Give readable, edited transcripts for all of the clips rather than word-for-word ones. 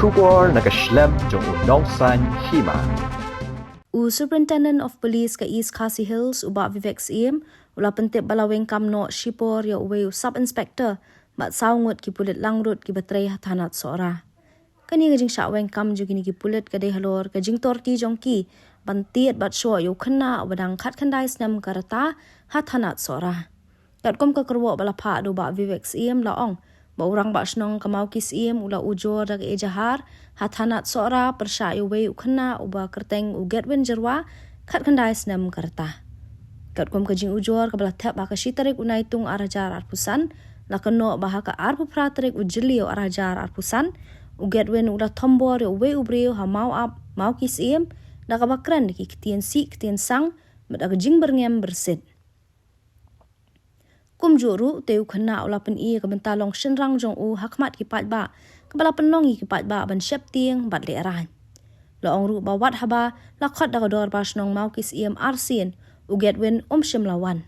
Shubor nakaslem jong unongsan hima. Superintendent of Police ka East Khasi Hills uba Vivek Siem ula pentip balaweng kamno Shipor ya uwe sub-inspector mat saungut ki pulit langrut ki batrei hathanat sora. Kani gajing syaweng kam jugini ki pulit kadai halor gajing torti jongki bantiat bat syo yu khna wadang khat khandai snam karata hathanat sora. Kat kom ka kerwo balapha do ba Vivek Siem laong ba urang ba snong kamau ki Siem ula ujor dag ejahar hathanat sora persya yu we khna uba kerteng u getwen jerwa khat khandai snam karata. Kat kom kajing ujor ka balathap ba ka shitarik unai tung arajar arpusan lakano ba ka arpu pratrik ujlio arajar arpusan u getwen ula thombor yu we ubreu ha mau up mau ki Siem da ka bakran ki kitien si kitien sang medag jing berngem bersit. Kum juru teu khna ula pen I ka bentalong shenrang jong u hakmat ki pat ba kabala penong ki pat ba ban shep tieng bat le ran la ong ru ba wat haba la khat da dor ba snong mau ki Siem arsin u getwen shim lawan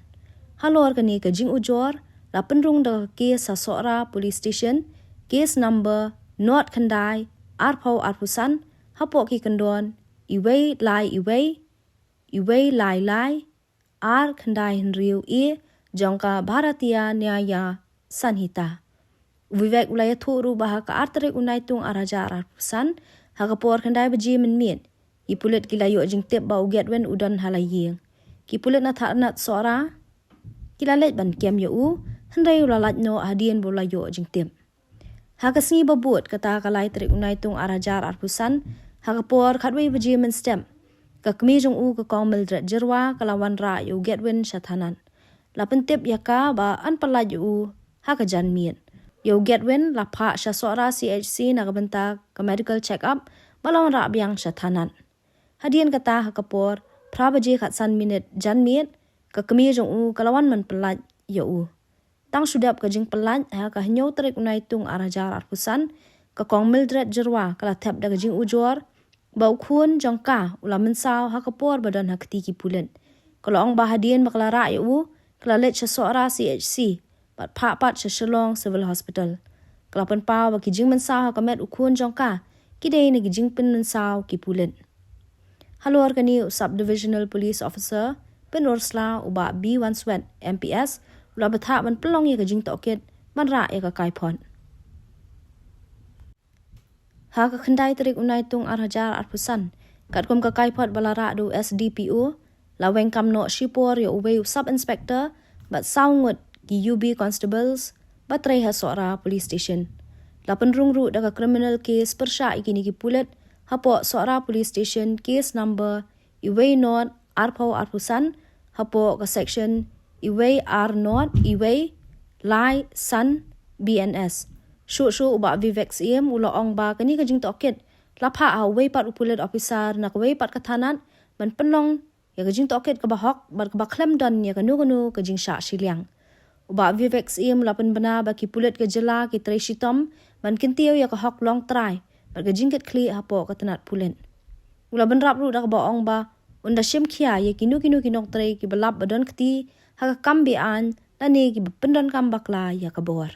halor kani ka jing ujor la penrung da ke sa sora police station case number not khandai arpau arpusan hapo ki kendon iwei lai ar khandai henriu e jongka Bharatiya Nyaya Sanhita. Vivek ulaya thuru baha ka artere unai tung araja arpusan hakapor khandai baji menmit. Ki pulit kilayo jing tip ba ugetwen udan halaying. Ki pulit na thanat sora kilalet ban kem yo u hendai ulalat no hadien bolayo jing tip. Hakasngi babut kata kalai trik unai tung araja arpusan hakapor khatwei baji men stem. Kakmi jong u ka kong Mildred Jerwa kalawan ra yo getwen shathanan. La pentip yaka ba anpalaj u hakajan miet. Yo getwen la pha sha sora CHC nakabenta ka medical check up balon ra biang shathanan. Hadien kata hakapor prabaji khatsan minute jan miet ka kemi jong u kalawan man pelaj yo u. Tang sudap ka jing pelaj ha ka hnyo trik unai tung arajar arpusan ka kong Mildred Jerwa kala thap da jing ujor ba ukhun jongka ula mensau hakapor badan hakti ki pulen. Kalau ong ba hadien bakala ra yo u kelalet sesora CHC, bat pat seselong civil hospital. Kelapan pau baki jing mensau kamet ukun jongka, kidai negi jing pen mensau ki pulen. Halor kani subdivisional police officer pen Ursula uba B1 Sweat MPS ula bathak man pelong ya ka jing tokit man ra ya ka kaipon. Ha ka khandai terik unai tung arhajar arpusan, kat kom ka kaipot balara do SDPO laweng kamno Shipor yo uwe sub-inspector bat saungut ki UB constables batrei ha sora police station. Lapan rungru da ka criminal case persya ikini ki pulet hapo sora police station case number iwe not arpau arpusan hapo ka section iwe r not iwe lai san BNS. Shu uba Vivek Siem ula ong ba kani ka jing tokit lapha ha we pat upulet officer nak we pat kathanan ban penong ya kajing toket ka bahok bar ka baklem don ya kanu kajing sha shiliang uba Vivek Siem lapan bana ba ki pulet ka jela ki treshi tom ban kintiyo ya ka hok long try bar kajing ket kli hapo ka tanat pulen ula ban rap ru da ka baong ba unda shim khia ya kinu kinok tre ki balap badon kti ha ka kambi an lani ki pendon kam bakla ya ka bor.